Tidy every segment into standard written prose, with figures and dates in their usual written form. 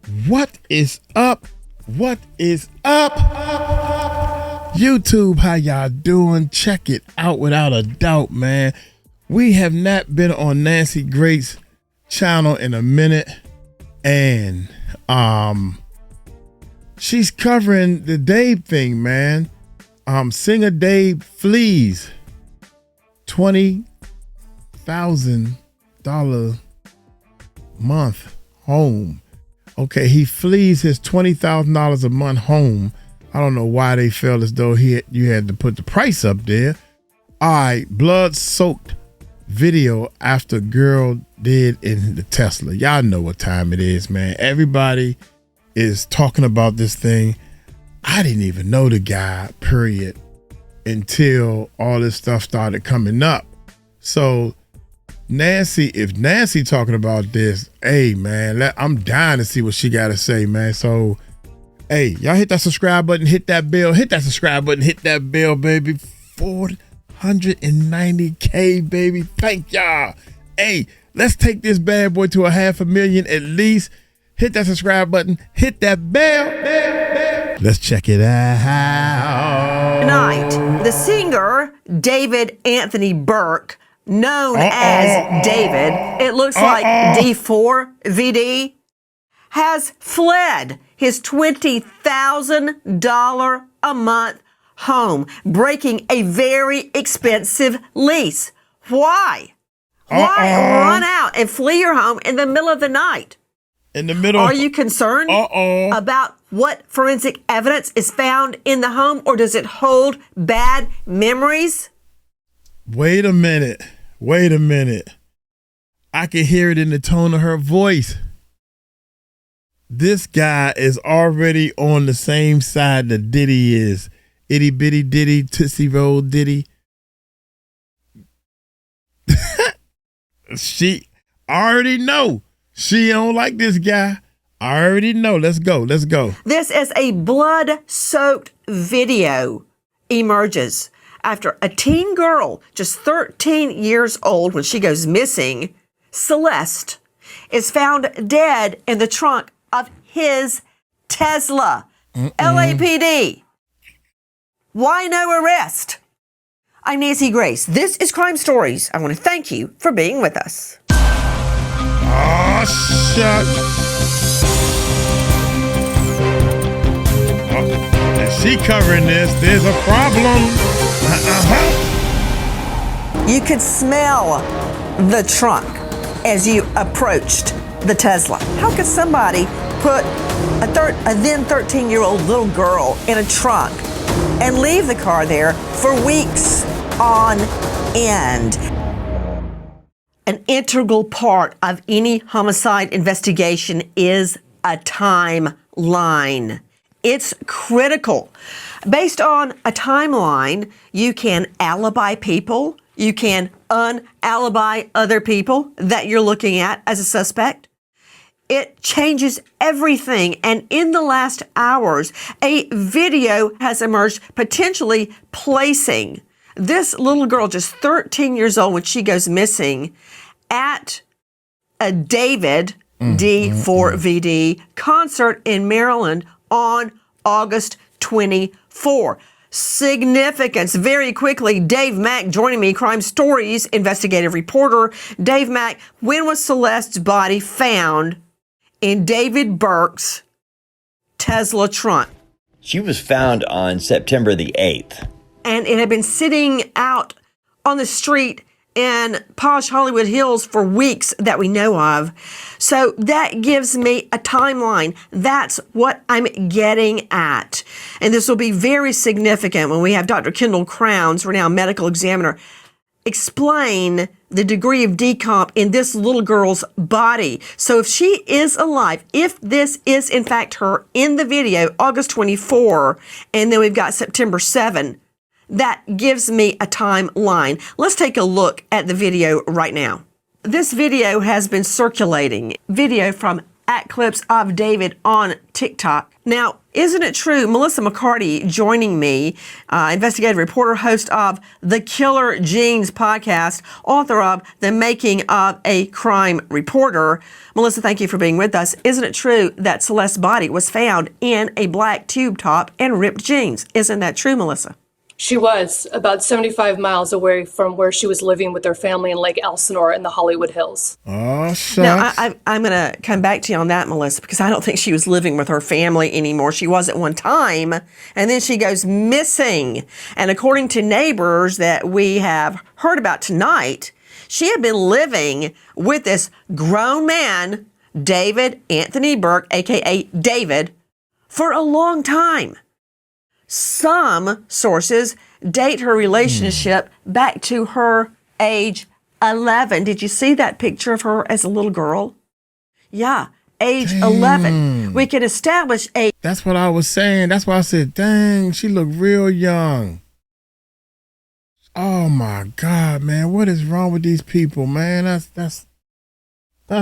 What is up? What is up? YouTube, how y'all doing? Check it out without a doubt, man. We have not been on Nancy Grace's channel in a minute, and she's covering the Dave thing, man. Singer Dave FLEES $20,000 month home. Okay, he flees his $20,000 a month home. I don't know why they felt as though you had to put the price up there. All right, blood-soaked video after girl dead in the Tesla. Y'all know what time it is, man. Everybody is talking about this thing. I didn't even know the guy, period, until all this stuff started coming up. So if Nancy talking about this, hey man, I'm dying to see what she got to say, man. So hey, y'all hit that subscribe button, hit that bell, hit that subscribe button, hit that bell, baby. 490K, baby. Thank y'all. Hey, let's take this bad boy to 500,000 at least. Hit that subscribe button, hit that bell. Let's check it out. Tonight, the singer David Anthony Burke, known as David, it looks like D4 VD, has fled his $20,000 a month home, breaking a very expensive lease. Why? Why run out and flee your home in the middle of the night? Are you concerned about what forensic evidence is found in the home, or does it hold bad memories? Wait a minute. I can hear it in the tone of her voice. This guy is already on the same side that Diddy is. Itty bitty Diddy, Tootsie Roll Diddy. She already know. She don't like this guy. I already know. Let's go. This is a blood-soaked video emerges after a teen girl, just 13 years old when she goes missing, Celeste, is found dead in the trunk of his Tesla. LAPD. Why no arrest? I'm Nancy Grace. This is Crime Stories. I want to thank you for being with us. Oh, shut. And she covering this. There's a problem. You could smell the trunk as you approached the Tesla. How could somebody put a then 13-year-old little girl in a trunk and leave the car there for weeks on end? An integral part of any homicide investigation is a timeline. It's critical. Based on a timeline, you can alibi people, you can unalibi other people that you're looking at as a suspect. It changes everything. And in the last hours, a video has emerged potentially placing this little girl, just 13 years old when she goes missing, at a David D4VD concert in Maryland on August 24. Significance. Very quickly, Dave Mack joining me, Crime Stories investigative reporter. Dave Mack, when was Celeste's body found in David Burke's Tesla trunk? She was found on September the 8th. And it had been sitting out on the street in posh Hollywood Hills for weeks that we know of. So that gives me a timeline. That's what I'm getting at. And this will be very significant when we have Dr. Kendall Crowns, renowned medical examiner, explain the degree of decomp in this little girl's body. So if she is alive, if this is in fact her in the video, August 24, and then we've got September 7, that gives me a timeline. Let's take a look at the video right now. This video has been circulating. Video from Clips of David on TikTok. Now, isn't it true? Melissa McCarty joining me, investigative reporter, host of the Killer Genes podcast, author of The Making of a Crime Reporter. Melissa, thank you for being with us. Isn't it true that Celeste's body was found in a black tube top and ripped jeans? Isn't that true, Melissa? She was about 75 miles away from where she was living with her family in Lake Elsinore in the Hollywood Hills. Oh, shucks. Now, I'm going to come back to you on that, Melissa, because I don't think she was living with her family anymore. She was at one time, and then she goes missing. And according to neighbors that we have heard about tonight, she had been living with this grown man, David Anthony Burke, a.k.a. David, for a long time. Some sources date her relationship back to her age 11. Did you see that picture of her as a little girl? Yeah, age 11. We can establish a... That's what I was saying. That's why I said, dang, she looked real young. Oh, my God, man. What is wrong with these people, man? That's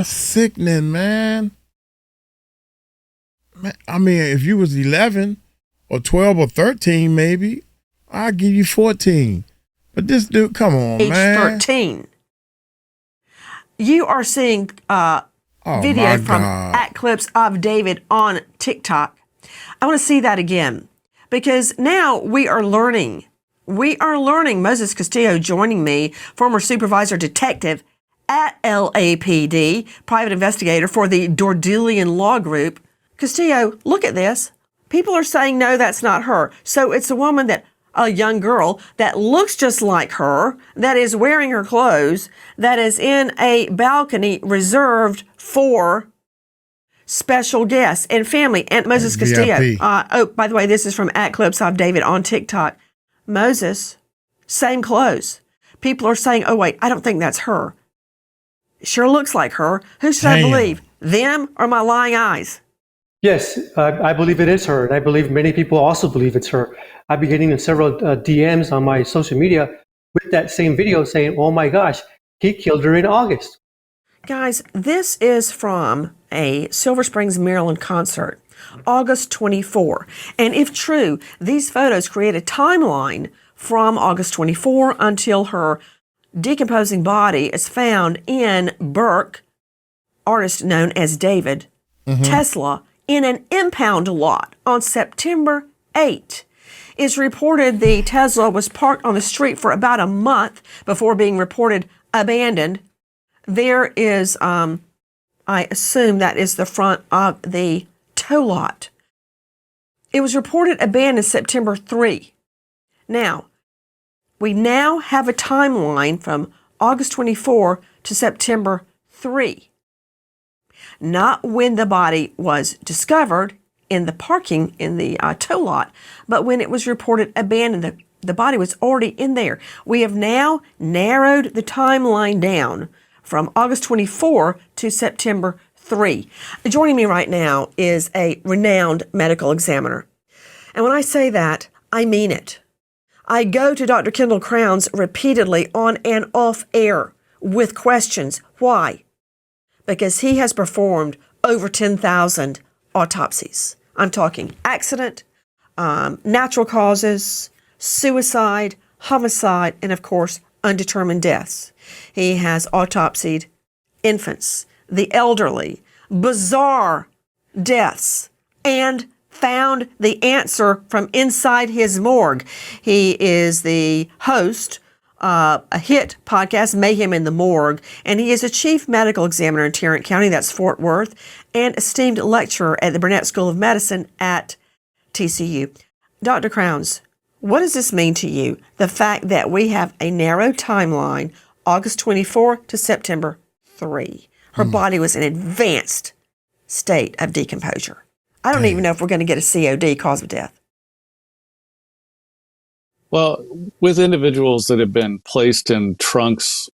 sickening, man. I mean, if you was 11... or 12 or 13, maybe, I'll give you 14. But this dude, come on, age man. 13. You are seeing video from Clips of David on TikTok. I want to see that again because now we are learning. Moses Castillo joining me, former supervisor detective at LAPD, private investigator for the Dordulian Law Group. Castillo, look at this. People are saying, no, that's not her. So it's a young girl that looks just like her, that is wearing her clothes, that is in a balcony reserved for special guests and family. And Moses Castillo. By the way, this is from @Clips of David on TikTok. Moses, same clothes. People are saying, oh, wait, I don't think that's her. Sure looks like her. Who should I believe? Them or my lying eyes? Yes, I believe it is her, and I believe many people also believe it's her. I've been getting several DMs on my social media with that same video saying, oh my gosh, he killed her in August. Guys, this is from a Silver Springs, Maryland concert, August 24. And if true, these photos create a timeline from August 24 until her decomposing body is found in Burke, artist known as David, Tesla, in an impound lot on September 8. It's reported the Tesla was parked on the street for about a month before being reported abandoned. There is, I assume that is the front of the tow lot. It was reported abandoned September 3. Now, we now have a timeline from August 24 to September 3. Not when the body was discovered in the parking in the tow lot, but when it was reported abandoned. The body was already in there. We have now narrowed the timeline down from August 24 to September 3. Joining me right now is a renowned medical examiner. And when I say that, I mean it. I go to Dr. Kendall Crowns repeatedly on and off air with questions. Why? Because he has performed over 10,000 autopsies. I'm talking accident, natural causes, suicide, homicide, and of course, undetermined deaths. He has autopsied infants, the elderly, bizarre deaths, and found the answer from inside his morgue. He is the host a hit podcast, Mayhem in the Morgue, and he is a chief medical examiner in Tarrant County, that's Fort Worth, and esteemed lecturer at the Burnett School of Medicine at TCU. Dr. Crowns, what does this mean to you, the fact that we have a narrow timeline, August 24 to September 3? Her body was in advanced state of decomposure. I don't even know if we're going to get a COD, cause of death. Well, with individuals that have been placed in trunks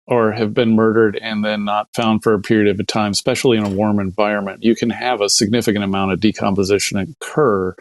or have been murdered and then not found for a period of time, especially in a warm environment, you can have a significant amount of decomposition occur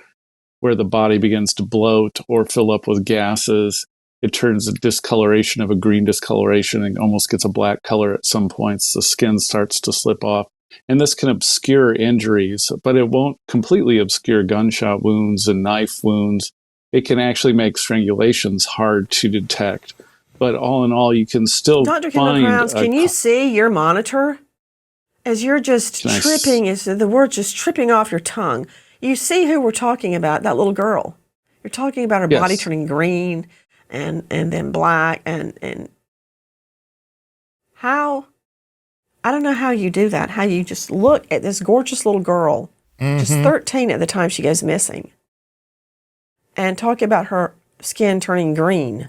where the body begins to bloat or fill up with gases. It turns a discoloration of a green discoloration and almost gets a black color at some points. The skin starts to slip off. And this can obscure injuries, but it won't completely obscure gunshot wounds and knife wounds. It can actually make strangulations hard to detect. But all in all, you can still Dr. find... Kendall Crowns, can you see your monitor? As you're just tripping, is the word just tripping off your tongue. You see who we're talking about, that little girl. You're talking about her body turning green and then black and how, I don't know how you do that, how you just look at this gorgeous little girl, just 13 at the time she goes missing, and talk about her skin turning green.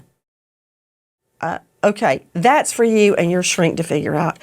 Okay, that's for you and your shrink to figure out.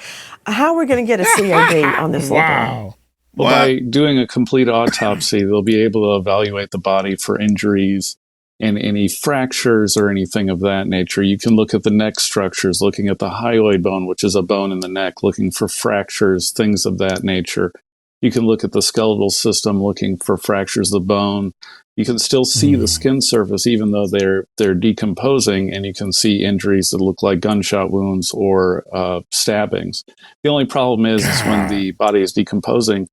How we're going to get a COB on this little girl. Well, by doing a complete autopsy, they'll be able to evaluate the body for injuries and any fractures or anything of that nature. You can look at the neck structures, looking at the hyoid bone, which is a bone in the neck, looking for fractures, things of that nature. You can look at the skeletal system, looking for fractures of the bone. You can still see the skin surface, even though they're decomposing, and you can see injuries that look like gunshot wounds or stabbings. The only problem is when the body is decomposing,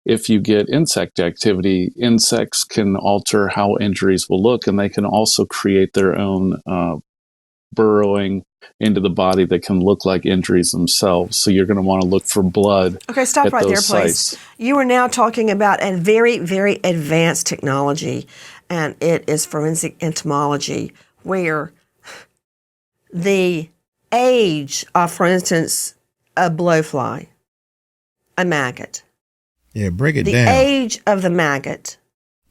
if you get insect activity, insects can alter how injuries will look, and they can also create their own burrowing into the body that can look like injuries themselves. So you're going to want to look for blood. Okay, stop right there, please. Sites. You are now talking about a very, very advanced technology, and it is forensic entomology, where the age of, for instance, a blowfly, a maggot. Yeah, break it down. The age of the maggot.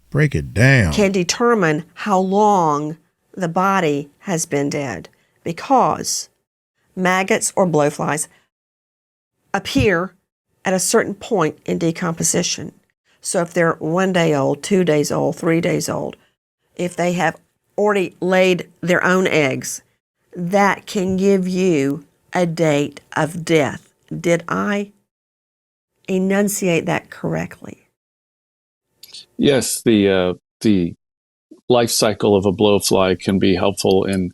Break it down. Can determine how long the body has been dead, because maggots or blowflies appear at a certain point in decomposition. So if they're 1 day old, 2 days old, 3 days old, if they have already laid their own eggs, that can give you a date of death. Did I enunciate that correctly? Yes, the life cycle of a blowfly can be helpful in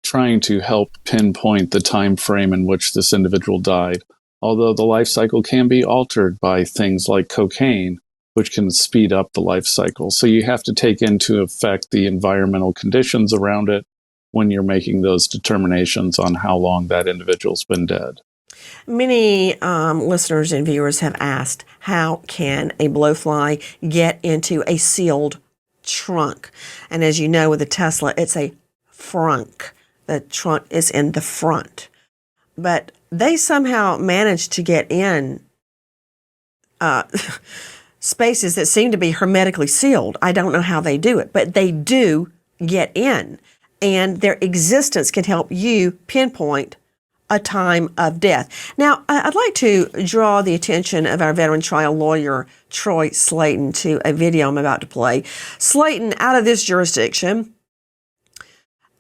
trying to help pinpoint the time frame in which this individual died. Although the life cycle can be altered by things like cocaine, which can speed up the life cycle. So you have to take into effect the environmental conditions around it when you're making those determinations on how long that individual's been dead. Many listeners and viewers have asked, how can a blowfly get into a sealed trunk? And as you know, with a Tesla, it's a frunk. The trunk is in the front. But they somehow managed to get in spaces that seem to be hermetically sealed. I don't know how they do it, but they do get in. And their existence can help you pinpoint a time of death. Now, I'd like to draw the attention of our veteran trial lawyer, Troy Slayton, to a video I'm about to play. Slayton, out of this jurisdiction,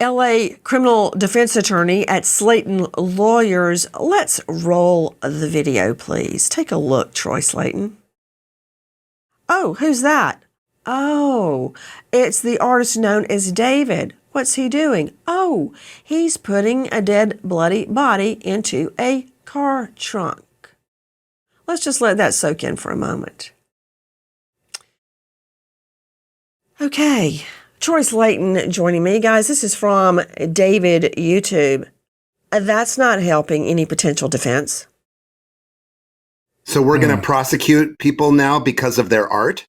LA criminal defense attorney at Slayton Lawyers. Let's roll the video, please. Take a look, Troy Slayton. Oh, who's that? Oh, it's the artist known as David. What's he doing? Oh, he's putting a dead, bloody body into a car trunk. Let's just let that soak in for a moment. Okay, Troy Slayton joining me. Guys, this is from David YouTube. That's not helping any potential defense. So we're going to prosecute people now because of their art?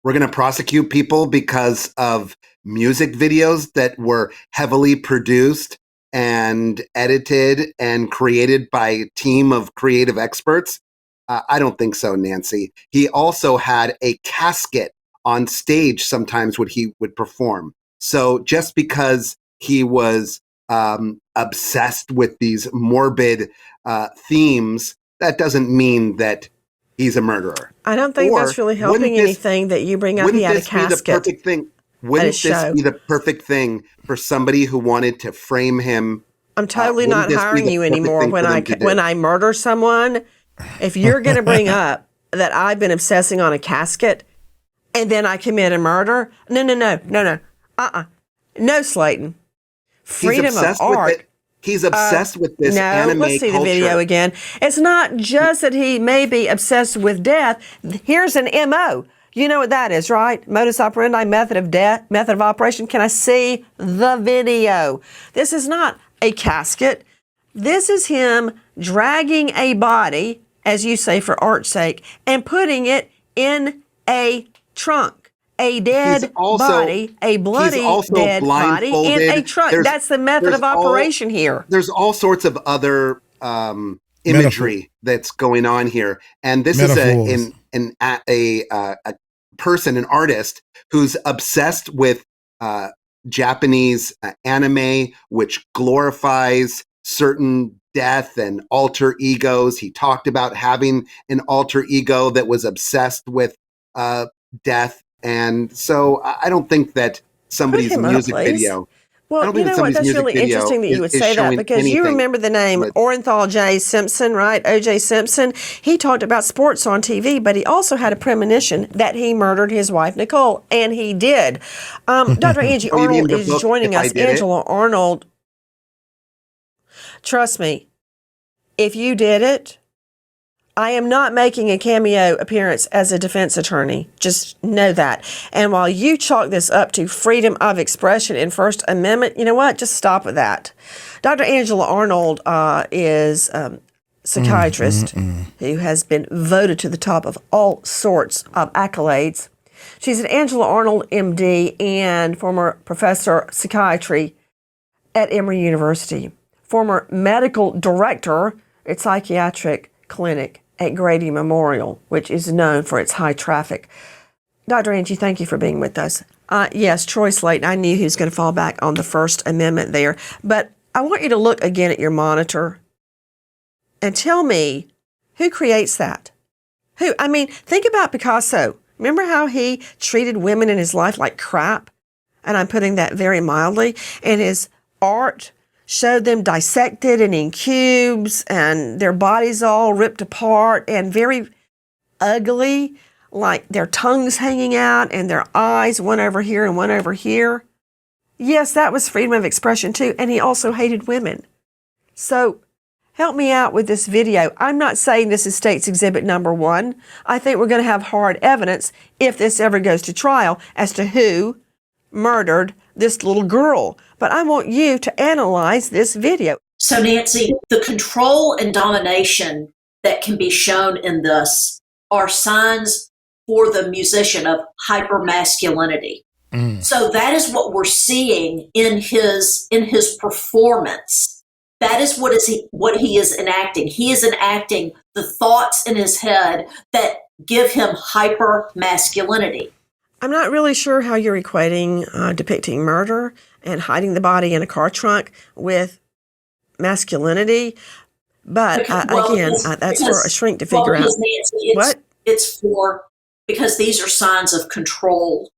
We're going to prosecute people because of music videos that were heavily produced and edited and created by a team of creative experts? I don't think so, Nancy. He also had a casket on stage sometimes when he would perform. So just because he was obsessed with these morbid themes, that doesn't mean that he's a murderer. I don't think that's really helping anything that you bring up. He had a casket. Wouldn't this be the perfect thing for somebody who wanted to frame him? I'm totally not hiring you anymore when I murder someone. If you're going to bring up that I've been obsessing on a casket and then I commit a murder, no. No, Slayton. Freedom of art. He's obsessed with this anime let's see culture. the video again. It's not just that he may be obsessed with death. Here's an MO. You know what that is, right? Modus operandi, method of operation. Can I see the video? This is not a casket. This is him dragging a body, as you say, for art's sake, and putting it in a trunk. A dead body, a bloody dead body in a trunk. That's the method of operation here. There's all sorts of other imagery that's going on here, and this is a person, an artist who's obsessed with Japanese anime, which glorifies certain death and alter egos. He talked about having an alter ego that was obsessed with death. And so I don't think that somebody's music video. Well, you know what? That's really interesting that you would say that, because you remember the name Orenthal J. Simpson, right? O.J. Simpson. He talked about sports on TV, but he also had a premonition that he murdered his wife, Nicole, and he did. Dr. Angie Arnold is joining us. Angela Arnold, trust me, if you did it, I am not making a cameo appearance as a defense attorney. Just know that. And while you chalk this up to freedom of expression in First Amendment, you know what? Just stop with that. Dr. Angela Arnold is a psychiatrist who has been voted to the top of all sorts of accolades. She's an Angela Arnold, MD, and former professor of psychiatry at Emory University, former medical director at psychiatric clinic at Grady Memorial, which is known for its high traffic. Dr. Angie, thank you for being with us. Yes, Troy Slayton, I knew he was going to fall back on the First Amendment there, but I want you to look again at your monitor and tell me who creates that? Who? I mean, think about Picasso. Remember how he treated women in his life like crap? And I'm putting that very mildly. And his art showed them dissected and in cubes and their bodies all ripped apart and very ugly, like their tongues hanging out and their eyes one over here and one over here. Yes, that was freedom of expression too. And he also hated women. So help me out with this video. I'm not saying this is State's Exhibit number 1. I think we're going to have hard evidence if this ever goes to trial as to who murdered this little girl. But I want you to analyze this video. So, Nancy, the control and domination that can be shown in this are signs for the musician of hypermasculinity. So that is what we're seeing in his performance. That is what he is enacting. He is enacting the thoughts in his head that give him hypermasculinity. I'm not really sure how you're equating depicting murder and hiding the body in a car trunk with masculinity. But that's for a shrink to figure out. Nancy, it's because these are signs of control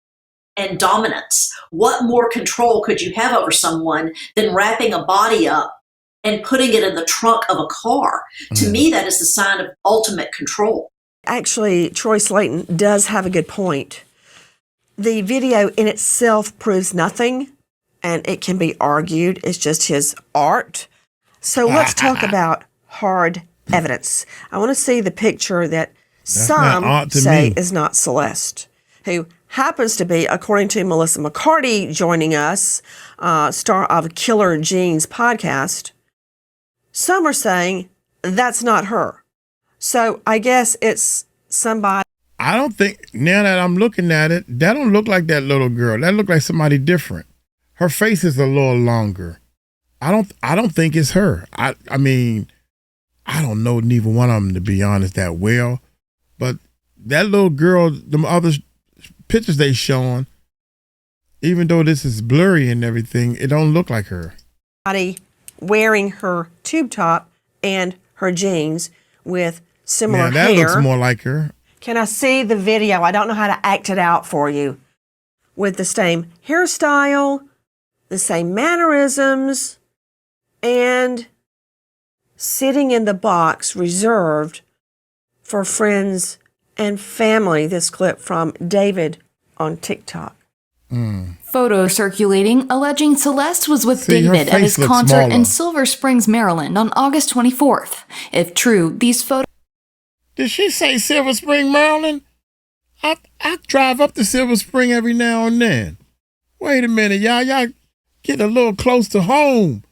and dominance. What more control could you have over someone than wrapping a body up and putting it in the trunk of a car? To me, that is the sign of ultimate control. Actually, Troy Slayton does have a good point. The video in itself proves nothing, and it can be argued it's just his art. So let's talk about hard evidence. I want to see the picture that some say is not Celeste, who happens to be, according to Melissa McCarty joining us, star of Killer Jeans podcast. Some are saying that's not her. So I guess it's somebody. I don't think, now that I'm looking at it, that don't look like that little girl. That look like somebody different. Her face is a little longer. I don't think it's her. I mean, I don't know neither one of them, to be honest, that well. But that little girl, the other pictures they showing, even though this is blurry and everything, it don't look like her. Wearing her tube top and her jeans with similar hair. That looks more like her. Can I see the video? I don't know how to act it out for you. With the same hairstyle, the same mannerisms, and sitting in the box reserved for friends and family. This clip from David on TikTok. Photo circulating alleging Celeste was with See, her David at his face looks concert smaller. in Silver Springs, Maryland on August 24th. If true, these photos... Did she say Silver Spring, Maryland? I drive up to Silver Spring every now and then. Wait a minute, y'all getting a little close to home.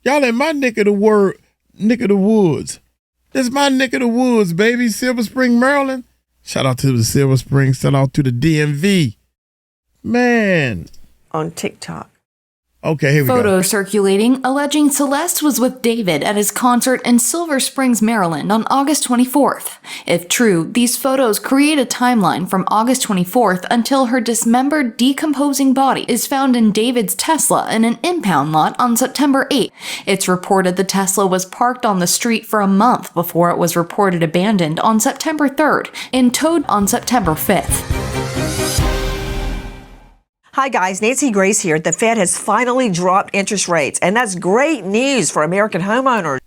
Y'all in my neck of the woods. This is my neck of the woods, baby. Silver Spring, Maryland. Shout out to the Silver Spring. Shout out to the DMV. Man. On TikTok. Okay, here we go. Photo circulating alleging Celeste was with David at his concert in Silver Springs, Maryland on August 24th. If true, these photos create a timeline from August 24th until her dismembered, decomposing body is found in David's Tesla in an impound lot on September 8th. It's reported the Tesla was parked on the street for a month before it was reported abandoned on September 3rd and towed on September 5th. Hi guys, Nancy Grace here. The Fed has finally dropped interest rates, and that's great news for American homeowners.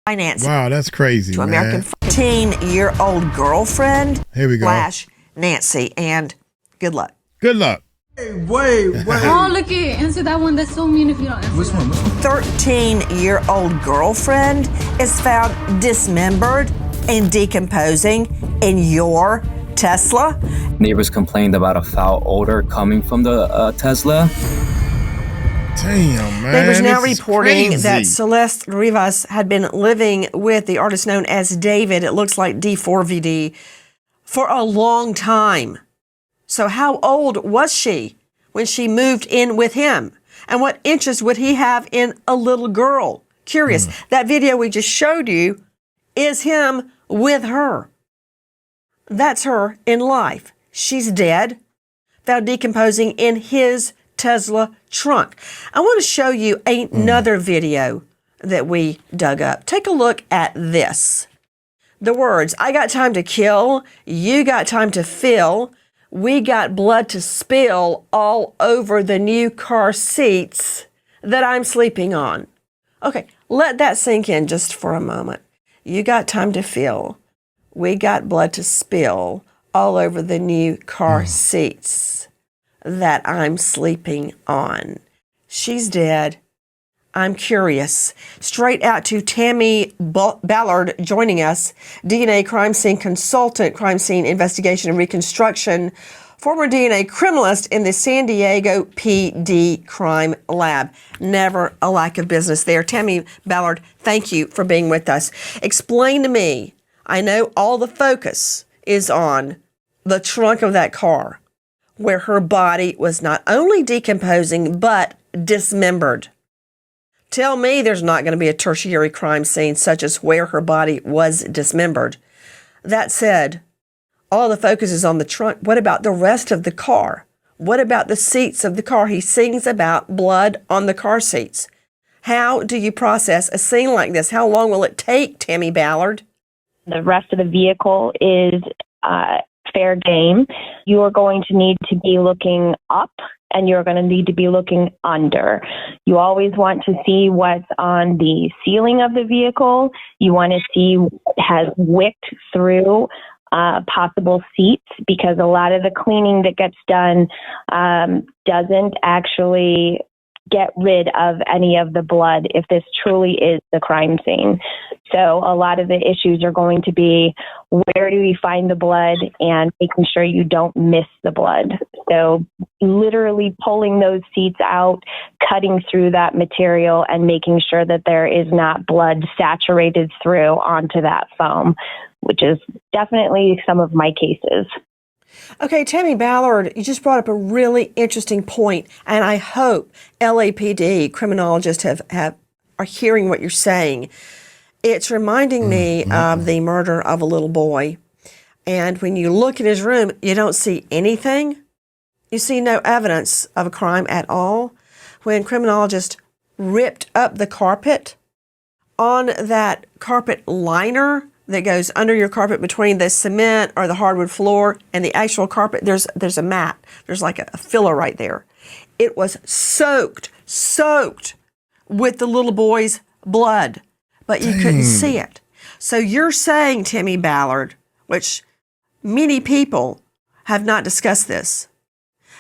Financing. Wow, that's crazy, to man. American 14-year-old girlfriend. Here we go. Nancy, and good luck. Good luck. Wait. Oh, look it. Answer that one. That's so mean if you don't answer. Which one? 13-year-old girlfriend is found dismembered and decomposing in your Tesla. Neighbors complained about a foul odor coming from the Tesla. Damn, man. Neighbors now this is reporting crazy. that Celeste Rivas had been living with the artist known as David, it looks like D4VD, for a long time. So how old was she when she moved in with him? And what interest would he have in a little girl? Curious. That video we just showed you is him with her. That's her in life. She's dead, found decomposing in his Tesla trunk. I want to show you another video that we dug up. Take a look at this. The words, I got time to kill, you got time to fill, we got blood to spill all over the new car seats that I'm sleeping on. Okay, let that sink in just for a moment. You got time to fill. We got blood to spill all over the new car seats that I'm sleeping on. She's dead. I'm curious. Straight out to Tammy Ballard joining us, DNA crime scene consultant, crime scene investigation and reconstruction, former DNA criminalist in the San Diego PD crime lab. Never a lack of business there. Tammy Ballard, thank you for being with us. Explain to me, I know all the focus is on the trunk of that car where her body was not only decomposing, but dismembered. Tell me there's not going to be a tertiary crime scene such as where her body was dismembered. That said, all the focus is on the trunk. What about the rest of the car? What about the seats of the car? He sings about blood on the car seats. How do you process a scene like this? How long will it take, Tammy Ballard? The rest of the vehicle is fair game. You are going to need to be looking up and you're going to need to be looking under. You always want to see what's on the ceiling of the vehicle. You want to see what has wicked through possible seats, because a lot of the cleaning that gets done doesn't actually get rid of any of the blood if this truly is the crime scene. So a lot of the issues are going to be, where do we find the blood, and making sure you don't miss the blood. So literally pulling those seats out, cutting through that material, and making sure that there is not blood saturated through onto that foam, which is definitely some of my cases. Okay, Tammy Ballard, you just brought up a really interesting point, and I hope LAPD criminologists are hearing what you're saying. It's reminding me of the murder of a little boy. And when you look in his room, you don't see anything. You see no evidence of a crime at all. When criminologists ripped up the carpet, on that carpet liner that goes under your carpet between the cement or the hardwood floor and the actual carpet, there's a mat. There's like a filler right there. It was soaked with the little boy's blood, but you couldn't see it. So you're saying, Tammy Ballard, which many people have not discussed this,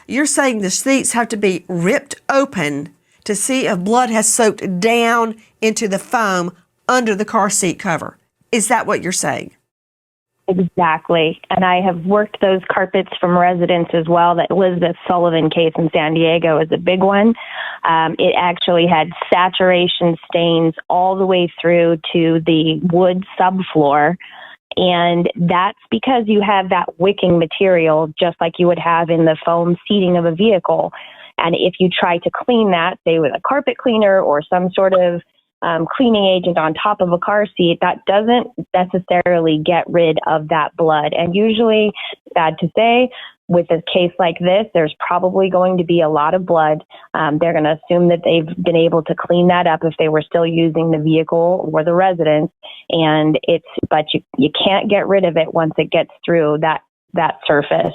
You're saying the seats have to be ripped open to see if blood has soaked down into the foam under the car seat cover. Is that what you're saying? Exactly. And I have worked those carpets from residents as well. That Elizabeth Sullivan case in San Diego is a big one. It actually had saturation stains all the way through to the wood subfloor. And that's because you have that wicking material, just like you would have in the foam seating of a vehicle. And if you try to clean that, say with a carpet cleaner or some sort of cleaning agent on top of a car seat, that doesn't necessarily get rid of that blood. And usually, sad to say, with a case like this, there's probably going to be a lot of blood. They're going to assume that they've been able to clean that up if they were still using the vehicle or the residence. But you can't get rid of it once it gets through that surface.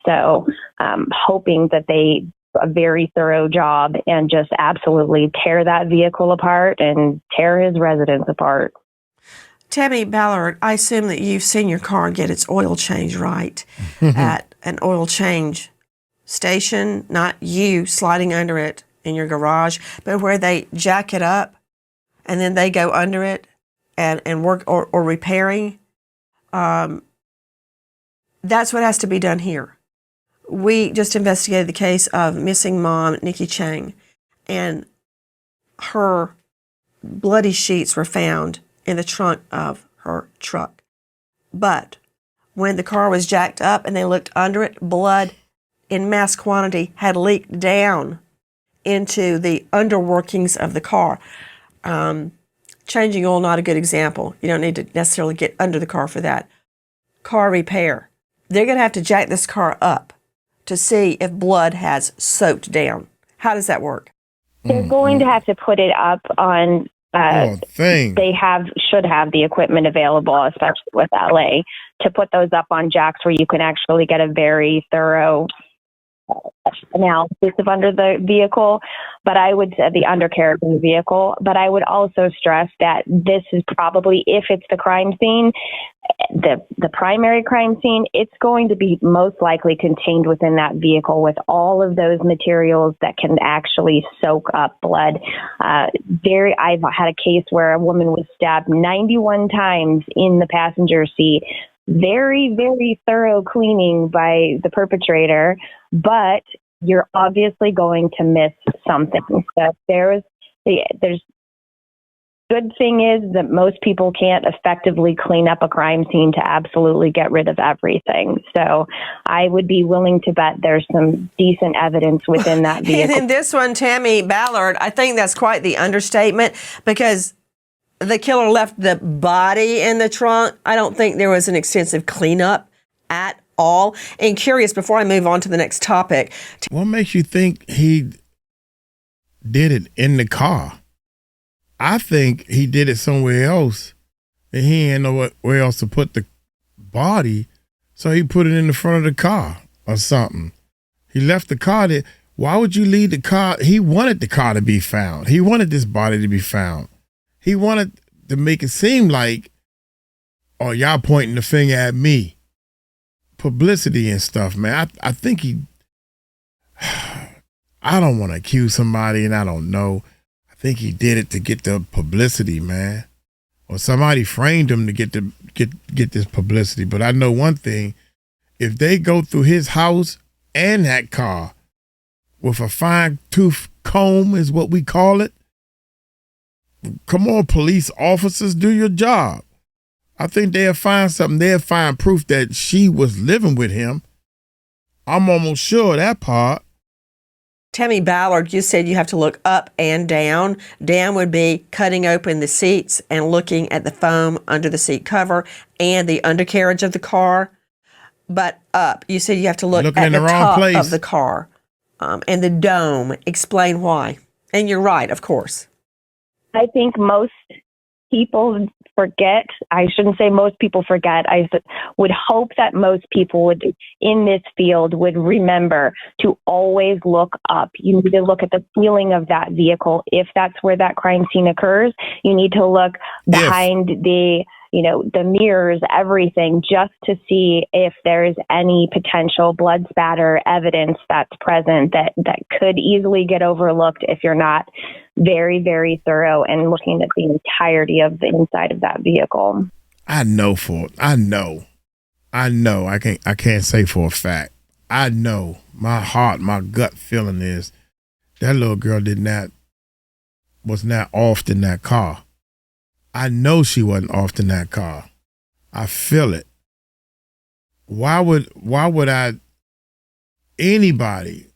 So hoping that they a very thorough job and just absolutely tear that vehicle apart and tear his residence apart. Tammy Ballard, I assume that you've seen your car get its oil change right at an oil change station, not you sliding under it in your garage, but where they jack it up and then they go under it and work or repairing. That's what has to be done here. We just investigated the case of missing mom, Nikki Chang, and her bloody sheets were found in the trunk of her truck. But when the car was jacked up and they looked under it, blood in mass quantity had leaked down into the underworkings of the car. Changing oil, not a good example. You don't need to necessarily get under the car for that. Car repair. They're going to have to jack this car up to see if blood has soaked down. How does that work? They're going to have to put it up on. They should have the equipment available, especially with LA, to put those up on jacks where you can actually get a very thorough analysis of under the vehicle. But I would say the undercarriage of the vehicle. But I would also stress that this is probably, if it's the crime scene, the primary crime scene, it's going to be most likely contained within that vehicle with all of those materials that can actually soak up blood. I've had a case where a woman was stabbed 91 times in the passenger seat. Very, very thorough cleaning by the perpetrator, but you're obviously going to miss something. So there's good thing is that most people can't effectively clean up a crime scene to absolutely get rid of everything. So I would be willing to bet there's some decent evidence within that vehicle. And in this one, Tammy Ballard, I think that's quite the understatement, because the killer left the body in the trunk. I don't think there was an extensive cleanup at all. And curious, before I move on to the next topic. What makes you think he did it in the car? I think he did it somewhere else, and he ain't know where else to put the body, so he put it in the front of the car or something. He left the car there. Why would you leave the car? He wanted the car to be found. He wanted this body to be found. He wanted to make it seem like, oh, y'all pointing the finger at me. Publicity and stuff, man. I think I don't want to accuse somebody, and I don't know. I think he did it to get the publicity, man. Or somebody framed him to get this publicity. But I know one thing. If they go through his house and that car with a fine-tooth comb, is what we call it, come on, police officers, do your job. I think they'll find something. They'll find proof that she was living with him. I'm almost sure of that part. Tammy Ballard, you said you have to look up and down. Down would be cutting open the seats and looking at the foam under the seat cover and the undercarriage of the car. But up, you said you have to look at the top of the car and the dome. Explain why. And you're right, of course. I think most people forget. I shouldn't say most people forget. I would hope that most people would, in this field, would remember to always look up. You need to look at the ceiling of that vehicle. If that's where that crime scene occurs, you need to look behind the the mirrors, everything, just to see if there's any potential blood spatter evidence that's present that could easily get overlooked if you're not very, very thorough and looking at the entirety of the inside of that vehicle. I know. I can't say for a fact. I know. My gut feeling is that little girl was not off in that car. I know she wasn't off in that car. I feel it. Why would anybody,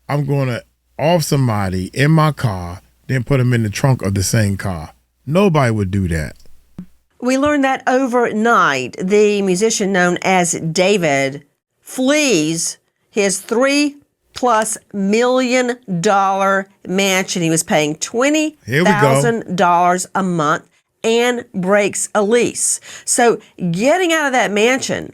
I'm going to off somebody in my car, then put them in the trunk of the same car? Nobody would do that. We learned that overnight, the musician known as David flees his $3+ million mansion. He was paying $20,000 a month and breaks a lease. So getting out of that mansion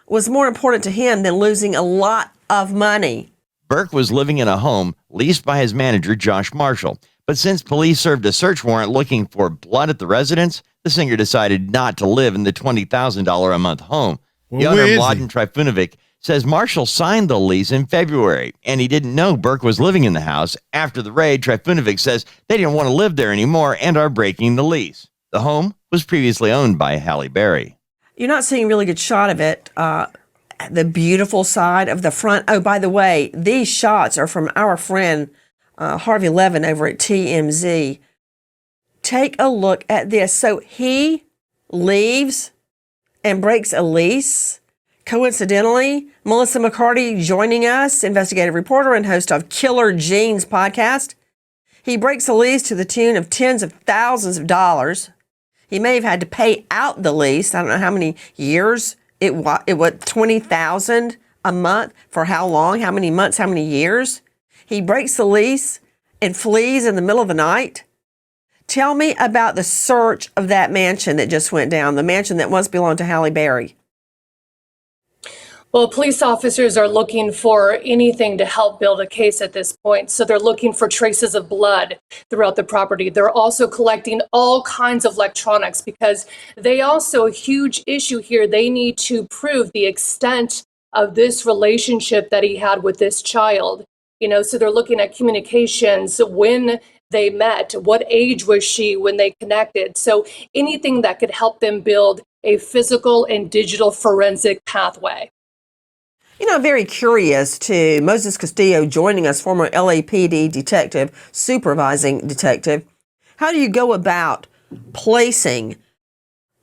was more important to him than losing a lot of money. Burke was living in a home leased by his manager, Josh Marshall. But since police served a search warrant looking for blood at the residence, the singer decided not to live in the $20,000 a month home. The owner, Mladen Trifunovic, says Marshall signed the lease in February, and he didn't know Burke was living in the house. After the raid, Trifunovic says they didn't want to live there anymore and are breaking the lease. The home was previously owned by Halle Berry. You're not seeing a really good shot of it. The beautiful side of the front. Oh, by the way, these shots are from our friend Harvey Levin over at TMZ. Take a look at this. So he leaves and breaks a lease. Coincidentally, Melissa McCarty joining us, investigative reporter and host of Killer Jeans podcast. He breaks a lease to the tune of tens of thousands of dollars. He may have had to pay out the lease. I don't know how many years. It was $20,000 a month for how long? How many months? How many years? He breaks the lease and flees in the middle of the night. Tell me about the search of that mansion that just went down, the mansion that once belonged to Halle Berry. Well, police officers are looking for anything to help build a case at this point. So they're looking for traces of blood throughout the property. They're also collecting all kinds of electronics because they also, a huge issue here, they need to prove the extent of this relationship that he had with this child. So they're looking at communications, when they met, what age was she when they connected. So anything that could help them build a physical and digital forensic pathway. Very curious to Moses Castillo joining us, former LAPD detective, supervising detective. How do you go about placing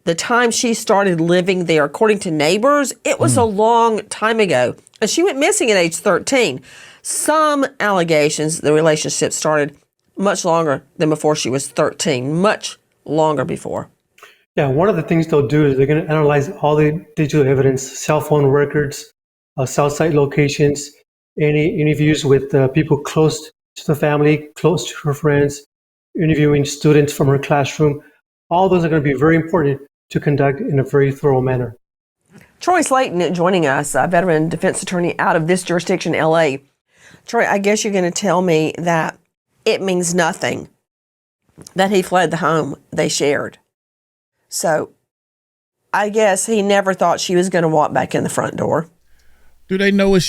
the time she started living there? According to neighbors, it was a long time ago. And she went missing at age 13. Some allegations the relationship started much longer than before she was 13, much longer before. Yeah, one of the things they'll do is they're going to analyze all the digital evidence, cell phone records, cell site locations, any interviews with people close to the family, close to her friends, interviewing students from her classroom. All those are going to be very important to conduct in a very thorough manner. Troy Slayton joining us, a veteran defense attorney out of this jurisdiction, LA. Troy, I guess you're going to tell me that it means nothing that he fled the home they shared. So I guess he never thought she was going to walk back in the front door. Do they know where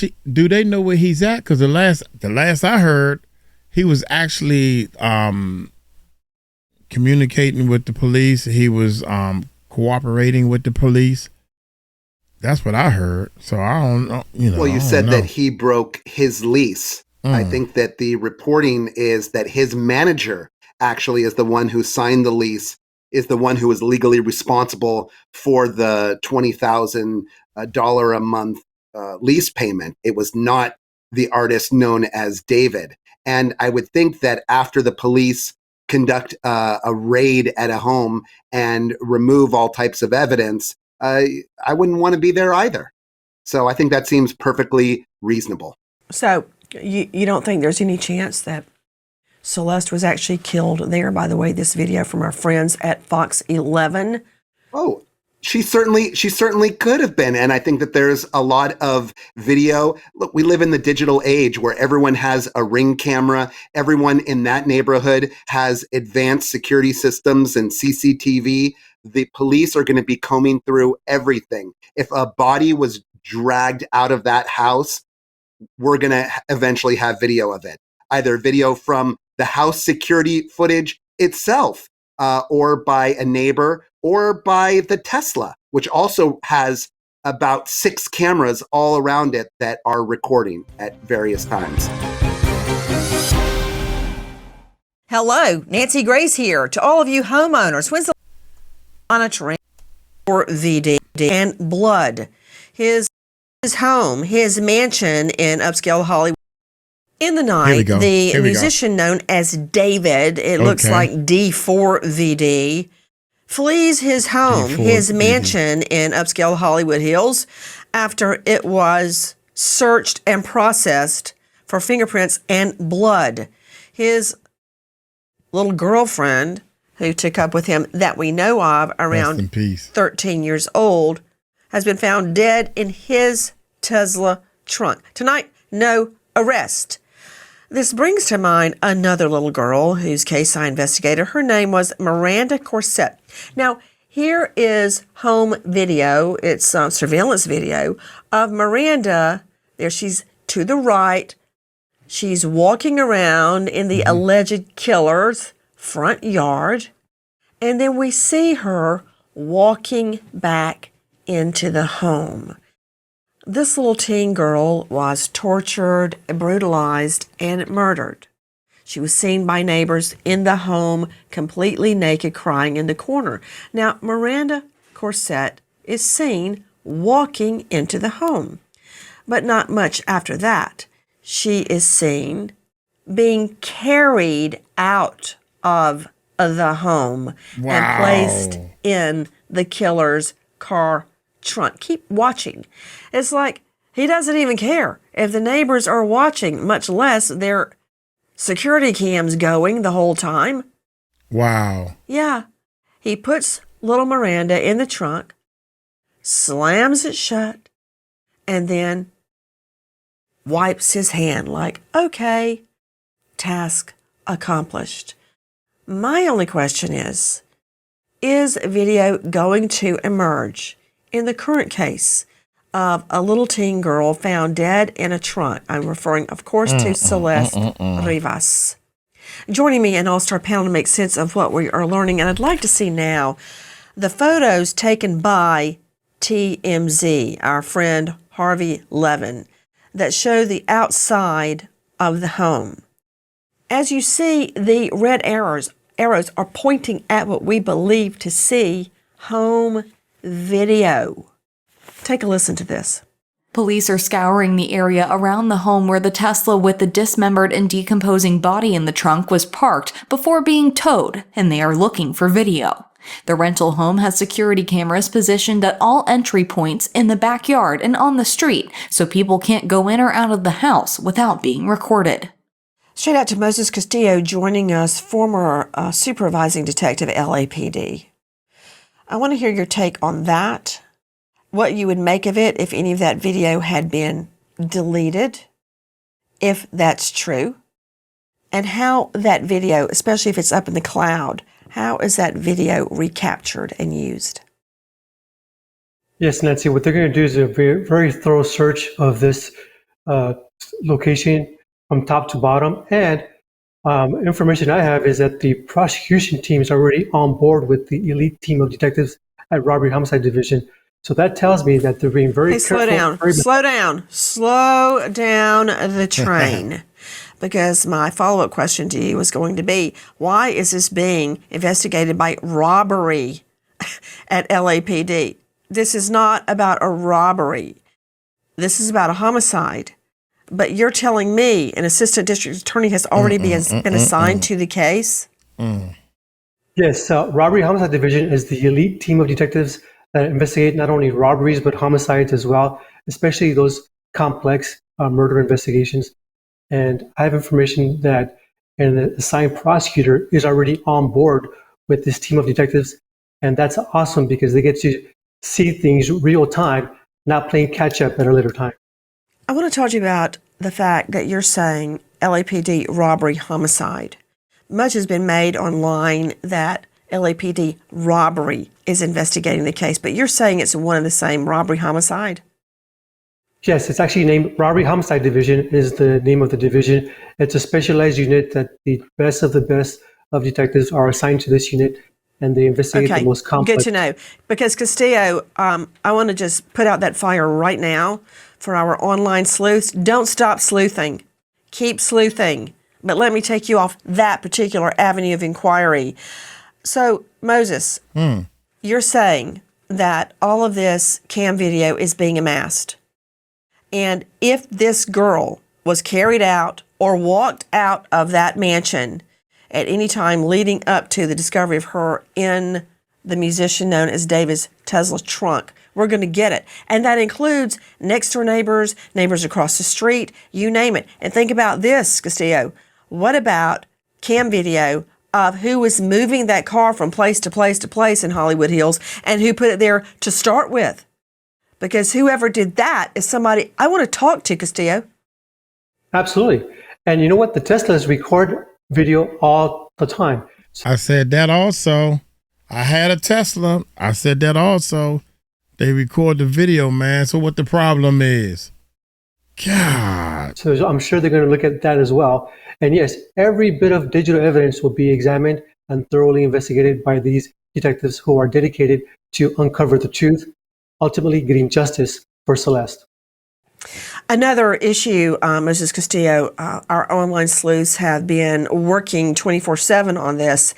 he's at? Because the last I heard, he was actually communicating with the police. He was cooperating with the police. That's what I heard. So I don't know. Well, you said that he broke his lease. I think that the reporting is that his manager actually is the one who signed the lease, is the one who is legally responsible for the $20,000 a month lease payment. It was not the artist known as David. And I would think that after the police conduct a raid at a home and remove all types of evidence, I wouldn't want to be there either. So I think that seems perfectly reasonable. So you don't think there's any chance that Celeste was actually killed there? By the way, this video from our friends at Fox 11. Oh, she certainly could have been. And I think that there's a lot of video. Look, we live in the digital age where everyone has a Ring camera. Everyone in that neighborhood has advanced security systems and CCTV. the police are going to be combing through everything. If a body was dragged out of that house, we're going to eventually have video of it, either video from the house security footage itself, or by a neighbor, or by the Tesla, which also has about 6 cameras all around it that are recording at various times. Hello, Nancy Grace here. To all of you homeowners, when's the monitoring for VD and blood? His home, his mansion in upscale Hollywood. In the night, the musician known as David, it looks like D4VD, flees his home, his mansion in upscale Hollywood Hills, after it was searched and processed for fingerprints and blood. His little girlfriend, who took up with him that we know of, around 13 years old, has been found dead in his Tesla trunk. Tonight, no arrest. This brings to mind another little girl whose case I investigated. Her name was Miranda Corset. Now, here is home video. It's surveillance video of Miranda. There she's to the right. She's walking around in the alleged killer's front yard. And then we see her walking back into the home. This little teen girl was tortured, brutalized, and murdered. She was seen by neighbors in the home, completely naked, crying in the corner. Now, Miranda Corset is seen walking into the home. But not much after that. She is seen being carried out of the home and placed in the killer's car trunk. Keep watching. It's like he doesn't even care if the neighbors are watching, much less their security cams going the whole time. Wow. Yeah. He puts little Miranda in the trunk, slams it shut, and then wipes his hand like, okay, task accomplished. My only question is video going to emerge in the current case of a little teen girl found dead in a trunk? I'm referring, of course, to Celeste Rivas. Joining me an all-star panel to make sense of what we are learning, and I'd like to see now the photos taken by TMZ, our friend Harvey Levin, that show the outside of the home. As you see, the red arrows are pointing at what we believe to see home video. Take a listen to this. Police are scouring the area around the home where the Tesla with the dismembered and decomposing body in the trunk was parked before being towed, and they are looking for video. The rental home has security cameras positioned at all entry points in the backyard and on the street, so people can't go in or out of the house without being recorded. Straight out to Moses Castillo joining us, former supervising detective at LAPD. I want to hear your take on that, what you would make of it if any of that video had been deleted, if that's true, and how that video, especially if it's up in the cloud, how is that video recaptured and used? Yes, Nancy, what they're going to do is a very, very thorough search of this location from top to bottom. And information I have is that the prosecution team is already on board with the elite team of detectives at Robbery Homicide Division. So that tells me that they're being very careful. Slow down the train. Because my follow-up question to you was going to be, why is this being investigated by robbery at LAPD? This is not about a robbery. This is about a homicide. But you're telling me an assistant district attorney has already been assigned to the case? Yes, Robbery Homicide Division is the elite team of detectives that investigate not only robberies but homicides as well, especially those complex murder investigations. And I have information that an assigned prosecutor is already on board with this team of detectives. And that's awesome because they get to see things real time, not playing catch up at a later time. I want to talk to you about the fact that you're saying LAPD robbery homicide. Much has been made online that LAPD robbery is investigating the case, but you're saying it's one and the same, robbery homicide? Yes, it's actually named Robbery Homicide Division is the name of the division. It's a specialized unit that the best of detectives are assigned to this unit, and they investigate the most complex. Good to know. Because Castillo, I want to just put out that fire right now for our online sleuths. Don't stop sleuthing. Keep sleuthing. But let me take you off that particular avenue of inquiry. So, Moses, you're saying that all of this cam video is being amassed. And if this girl was carried out or walked out of that mansion at any time leading up to the discovery of her in the musician known as David's Tesla trunk, we're going to get it. And that includes next door neighbors, neighbors across the street, you name it. And think about this, Castillo. What about cam video of who was moving that car from place to place to place in Hollywood Hills and who put it there to start with? Because whoever did that is somebody I want to talk to, Castillo. Absolutely. And you know what? The Teslas record video all the time. I said that also. I had a Tesla. I said that also. They record the video, man. So what the problem is? God. So I'm sure they're going to look at that as well. And yes, every bit of digital evidence will be examined and thoroughly investigated by these detectives who are dedicated to uncover the truth, ultimately getting justice for Celeste. Another issue, Mrs. Castillo, our online sleuths have been working 24/7 on this,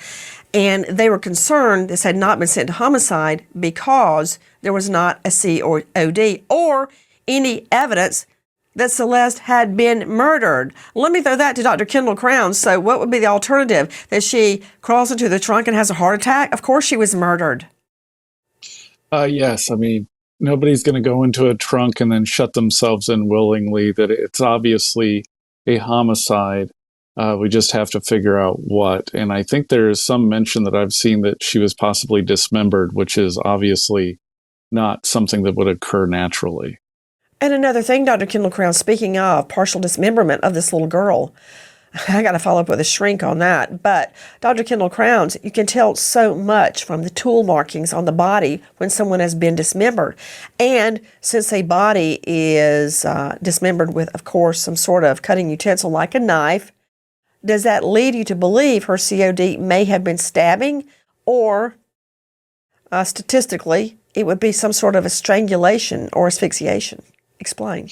and they were concerned this had not been sent to homicide because there was not a COD or any evidence that Celeste had been murdered. Let me throw that to Dr. Kendall Crowns. So what would be the alternative? That she crawls into the trunk and has a heart attack? Of course she was murdered. Yes, I mean, nobody's going to go into a trunk and then shut themselves in willingly. That it's obviously a homicide. We just have to figure out what. And I think there is some mention that I've seen that she was possibly dismembered, which is obviously not something that would occur naturally. And another thing, Dr. Kendall Crown, speaking of partial dismemberment of this little girl, I got to follow up with a shrink on that. But Dr. Kendall Crowns, you can tell so much from the tool markings on the body when someone has been dismembered. And since a body is dismembered with, of course, some sort of cutting utensil like a knife, does that lead you to believe her COD may have been stabbing, or statistically, it would be some sort of a strangulation or asphyxiation? Explain.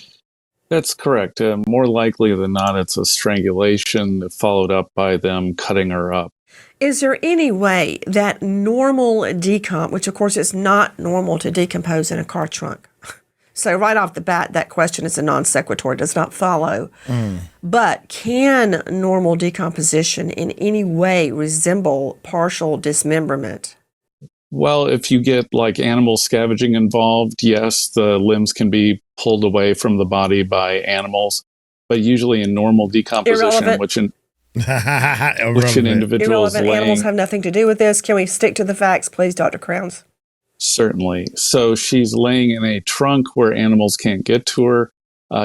That's correct. More likely than not, it's a strangulation followed up by them cutting her up. Is there any way that normal decomp, which of course it's not normal to decompose in a car trunk. So right off the bat, that question is a non sequitur, does not follow. But can normal decomposition in any way resemble partial dismemberment? Well, if you get like animal scavenging involved, yes, the limbs can be pulled away from the body by animals. But usually in normal decomposition, which an individual is laying. Animals have nothing to do with this. Can we stick to the facts, please, Dr. Crowns? Certainly. So she's laying in a trunk where animals can't get to her.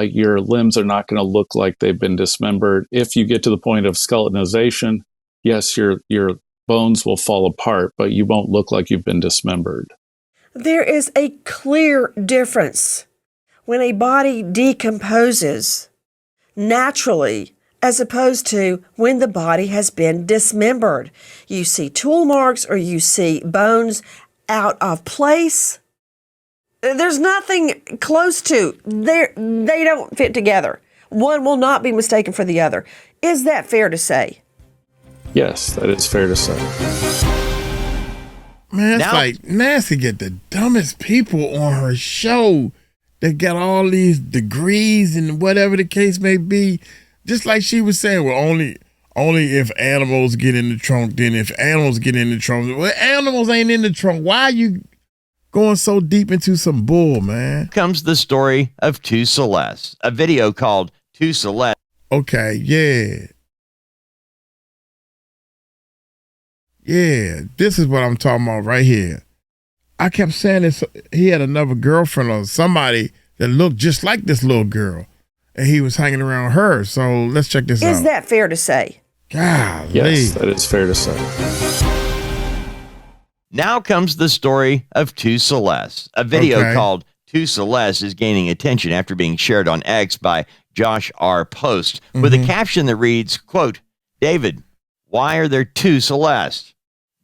Your limbs are not going to look like they've been dismembered. If you get to the point of skeletonization, yes, your bones will fall apart, but you won't look like you've been dismembered. There is a clear difference when a body decomposes naturally as opposed to when the body has been dismembered. You see tool marks or you see bones out of place. There's nothing close to. They don't fit together. One will not be mistaken for the other. Is that fair to say? Yes, that is fair to say. Man, it's like Nancy get the dumbest people on her show that got all these degrees and whatever the case may be. Just like she was saying, well, only if animals get in the trunk, then if animals get in the trunk. Well, animals ain't in the trunk. Why are you going so deep into some bull, man? Comes the story of Two Celeste, a video called Two Celeste. Okay, yeah. Yeah, this is what I'm talking about right here. I kept saying this. He had another girlfriend or somebody that looked just like this little girl, and he was hanging around her. So let's check this out. Is that fair to say? Golly. Yes, that is fair to say. Now comes the story of Two Celeste. A video called Two Celeste is gaining attention after being shared on X by Josh R. Post with a caption that reads, quote, David, why are there two Celeste?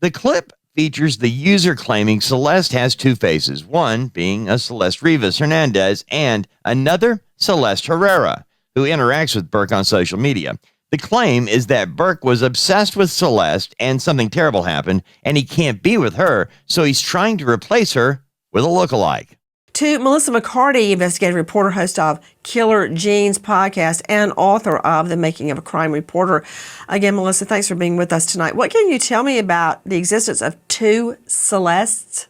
The clip features the user claiming Celeste has two faces, one being a Celeste Rivas Hernandez and another Celeste Herrera, who interacts with Burke on social media. The claim is that Burke was obsessed with Celeste and something terrible happened, and he can't be with her, so he's trying to replace her with a lookalike. To Melissa McCarty, investigative reporter, host of Killer Genes podcast, and author of The Making of a Crime Reporter. Again, Melissa, thanks for being with us tonight. What can you tell me about the existence of two Celestes?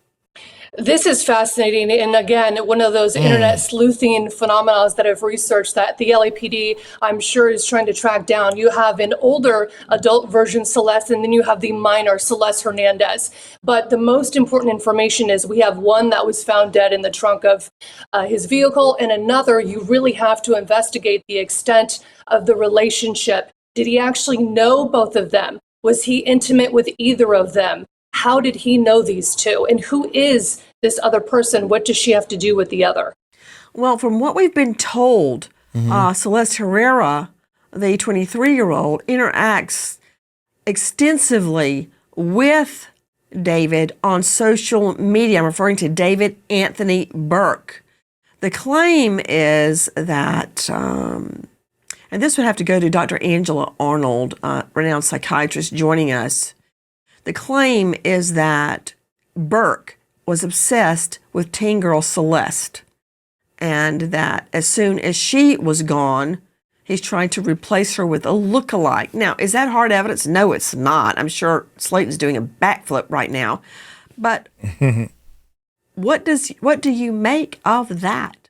This is fascinating. And again, one of those internet sleuthing phenomena that I've researched that the LAPD, I'm sure, is trying to track down. You have an older adult version Celeste, and then you have the minor Celeste Hernandez. But the most important information is we have one that was found dead in the trunk of his vehicle, and another you really have to investigate the extent of the relationship. Did he actually know both of them? Was he intimate with either of them? How did he know these two? And who is this other person? What does she have to do with the other? Well, from what we've been told, Celeste Herrera, the 23-year-old, interacts extensively with David on social media. I'm referring to David Anthony Burke. The claim is that, and this would have to go to Dr. Angela Arnold, renowned psychiatrist, joining us. The claim is that Burke was obsessed with teen girl Celeste, and that as soon as she was gone, he's trying to replace her with a lookalike. Now, is that hard evidence? No, it's not. I'm sure Slayton's doing a backflip right now. But what do you make of that?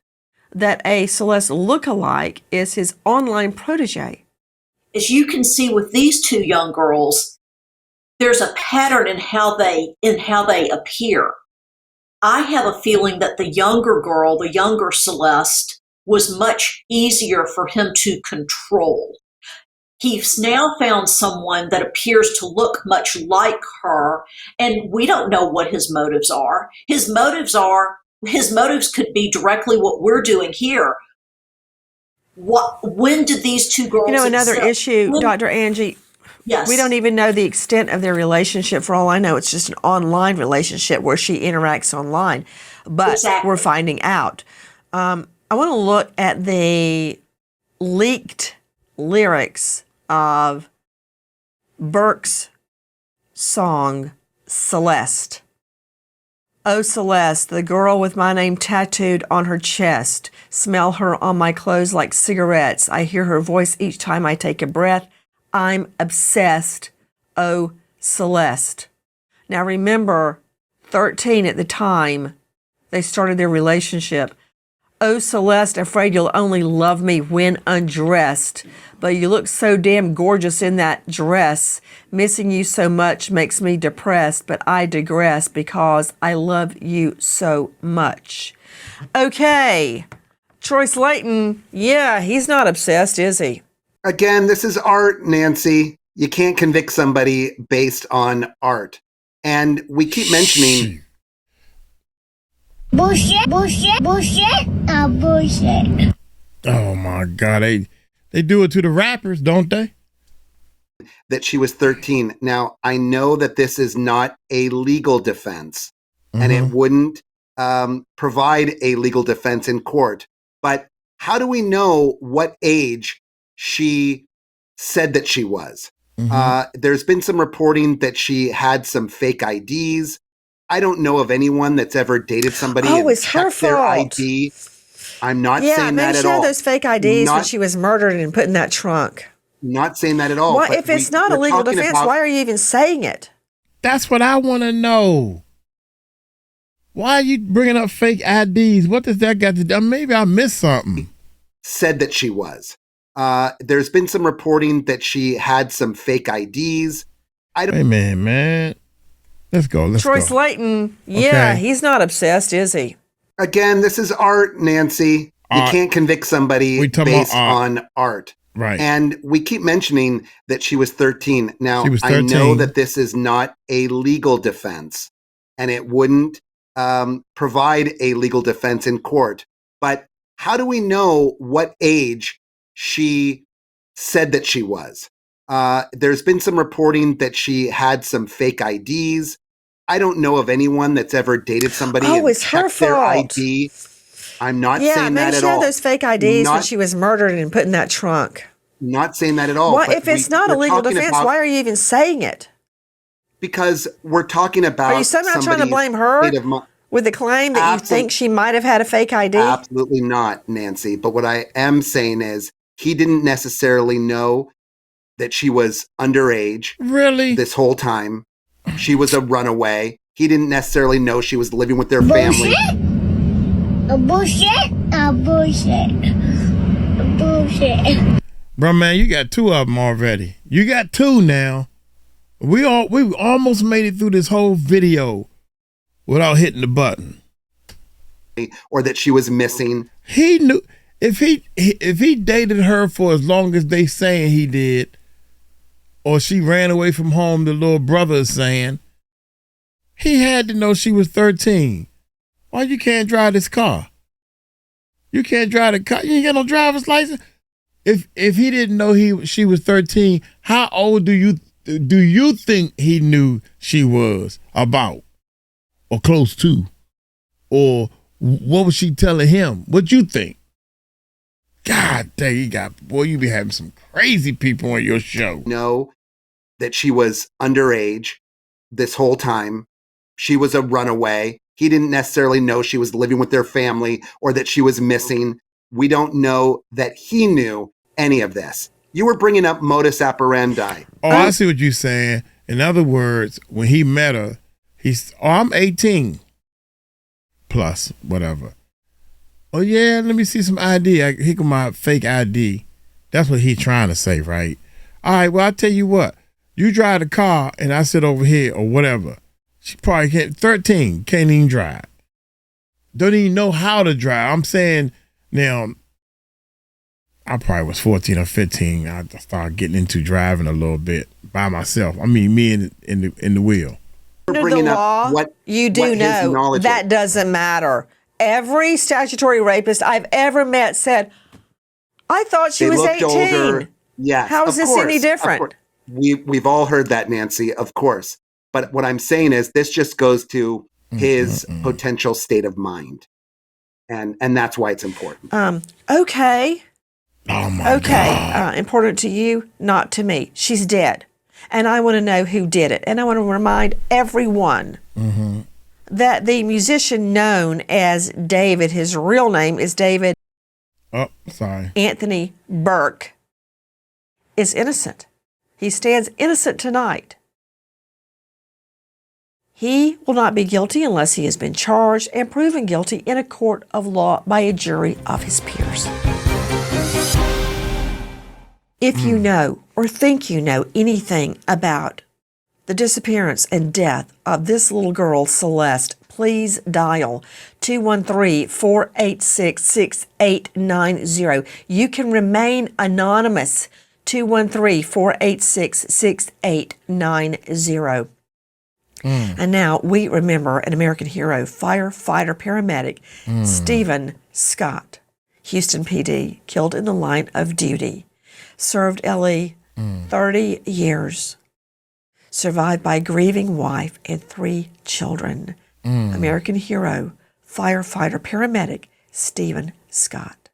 That a Celeste lookalike is his online protege? As you can see with these two young girls, there's a pattern in how they appear. I have a feeling that the younger girl, the younger Celeste, was much easier for him to control. He's now found someone that appears to look much like her, and we don't know what his motives are. His motives could be directly what we're doing here. When did these two girls another issue, Dr. Angie, yes. We don't even know the extent of their relationship. For all I know, it's just an online relationship where she interacts online. But exactly. We're finding out. I want to look at the leaked lyrics of Burke's song, Celeste. Oh, Celeste, the girl with my name tattooed on her chest. Smell her on my clothes like cigarettes. I hear her voice each time I take a breath. I'm obsessed. Oh, Celeste. Now remember, 13 at the time they started their relationship. Oh, Celeste, afraid you'll only love me when undressed. But you look so damn gorgeous in that dress. Missing you so much makes me depressed, but I digress because I love you so much. Okay, Troy Slayton, yeah, he's not obsessed, is he? Again, this is art, Nancy. You can't convict somebody based on art. And we keep mentioning... Bullshit, bullshit, bullshit, bullshit. Oh, my God. They do it to the rappers, don't they? That she was 13. Now, I know that this is not a legal defense, and it wouldn't provide a legal defense in court. But how do we know what age she said that she was? There's been some reporting that she had some fake IDs. I don't know of anyone that's ever dated somebody and checked their ID. I'm not saying that at all. Yeah, maybe she had those fake IDs when she was murdered and put in that trunk. Not saying that at all. Well, if it's not a legal defense, why are you even saying it? That's what I want to know. Why are you bringing up fake IDs? What does that got to do? Maybe I missed something. Said that she was. There's been some reporting that she had some fake IDs. Hey, man. Let's go. Troy Slayton, yeah, he's not obsessed, is he? Again, this is art, Nancy. You can't convict somebody based on art. Right. And we keep mentioning that she was 13. Now, She was 13. I know that this is not a legal defense, and it wouldn't provide a legal defense in court. But how do we know what age she said that she was? There's been some reporting that she had some fake IDs. I don't know of anyone that's ever dated somebody and it's her checked their fault. ID. I'm not saying Yeah, maybe that at she had all. those fake IDs when she was murdered and put in that trunk. Not saying that at all. Well, but if it's not a we're legal talking defense, about- why are you even saying it? Because we're talking about. Are you somehow trying to somebody's blame her state of mi- with the claim that you think she might have had a fake ID? Absolutely not, Nancy. But what I am saying is he didn't necessarily know that she was underage. Really? This whole time. She was a runaway. He didn't necessarily know she was living with their family. Bullshit. Bro, man, you got two of them already. You got two now. We almost made it through this whole video without hitting the button. Or that she was missing. He knew if he dated her for as long as they saying he did, or she ran away from home, the little brother is saying, he had to know she was 13. Why you can't drive this car? You can't drive the car. You ain't got no driver's license. If he didn't know she was 13, how old do you think he knew she was about, or close to, or what was she telling him? What you think? God dang, you be having some crazy people on your show. Know that she was underage this whole time. She was a runaway. He didn't necessarily know she was living with their family or that she was missing. We don't know that he knew any of this. You were bringing up modus operandi. Oh, I see what you're saying. In other words, when he met her, I'm 18 plus, whatever. Oh, yeah, let me see some ID. Here come my fake ID. That's what he's trying to say, right? All right, well, I'll tell you what. You drive the car and I sit over here or whatever. She probably can't, 13, can't even drive. Don't even know how to drive. I'm saying now, I probably was 14 or 15. I started getting into driving a little bit by myself. I mean, me in the wheel. Under the law, you do know that doesn't matter. Every statutory rapist I've ever met said, I thought she was 18. Older. Yes. How is this any different? We've all heard that, Nancy, of course. But what I'm saying is this just goes to his potential state of mind. And that's why it's important. Okay. Oh my God. Important to you, not to me. She's dead. And I want to know who did it. And I want to remind everyone that the musician known as David, his real name is David Anthony Burke, is innocent. He stands innocent tonight. He will not be guilty unless he has been charged and proven guilty in a court of law by a jury of his peers. If you know or think you know anything about the disappearance and death of this little girl, Celeste, please dial 213-486-6890. You can remain anonymous, 213-486-6890. And now we remember an American hero, firefighter paramedic, Stephen Scott, Houston PD, killed in the line of duty. Served Ellie 30 years. Survived by a grieving wife and 3 children. American hero, firefighter paramedic, Stephen Scott.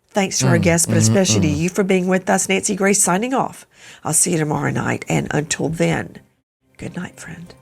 Thanks to our guests, but especially to you for being with us. Nancy Grace signing off. I'll see you tomorrow night. And until then, good night, friend.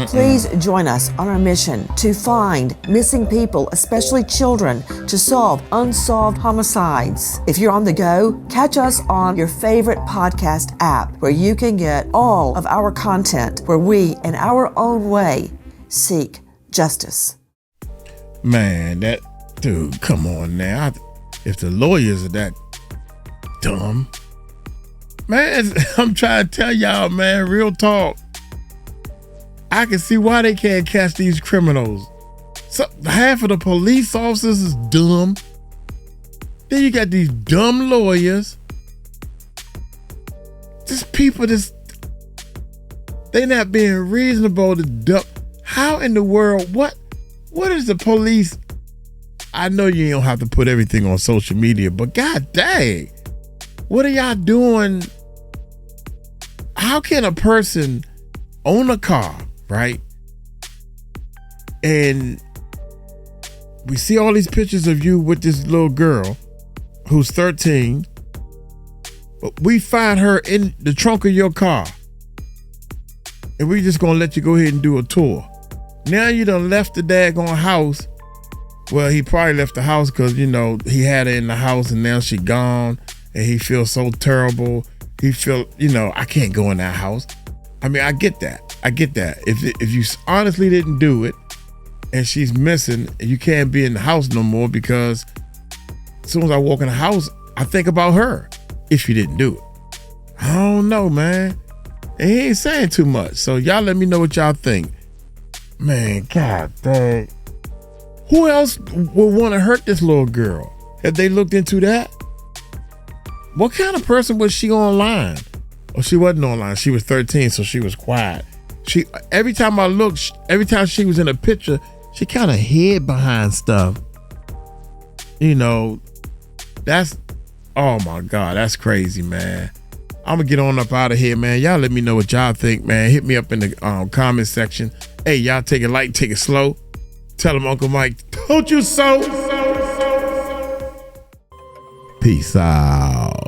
Please join us on our mission to find missing people, especially children, to solve unsolved homicides. If you're on the go, catch us on your favorite podcast app where you can get all of our content where we, in our own way, seek justice. Man, dude, come on now. If the lawyers are that dumb, man, I'm trying to tell y'all, man, real talk. I can see why they can't catch these criminals. Half of the police officers is dumb. Then you got these dumb lawyers. Just people people just, they not being reasonable to dump. How in the world, what is the police? I know you don't have to put everything on social media, but god dang, what are y'all doing? How can a person own a car, right? And we see all these pictures of you with this little girl who's 13, but we find her in the trunk of your car. And we just gonna let you go ahead and do a tour. Now you done left the daggone house. Well, he probably left the house because, you know, he had her in the house and now she gone and he feels so terrible. He feel, you know, I can't go in that house. I mean, I get that. If you honestly didn't do it and she's missing, you can't be in the house no more, because as soon as I walk in the house, I think about her if you didn't do it. I don't know, man. And he ain't saying too much. So y'all let me know what y'all think. Man, god dang. Who else would want to hurt this little girl? Have they looked into that? What kind of person was she online? Well, she wasn't online. She was 13, so she was quiet. Every time I looked, every time she was in a picture, she kind of hid behind stuff. You know, oh my God, that's crazy, man. I'm gonna get on up out of here, man. Y'all let me know what y'all think, man. Hit me up in the comment section. Hey, y'all take it light, take it slow. Tell them Uncle Mike told you so. Peace out.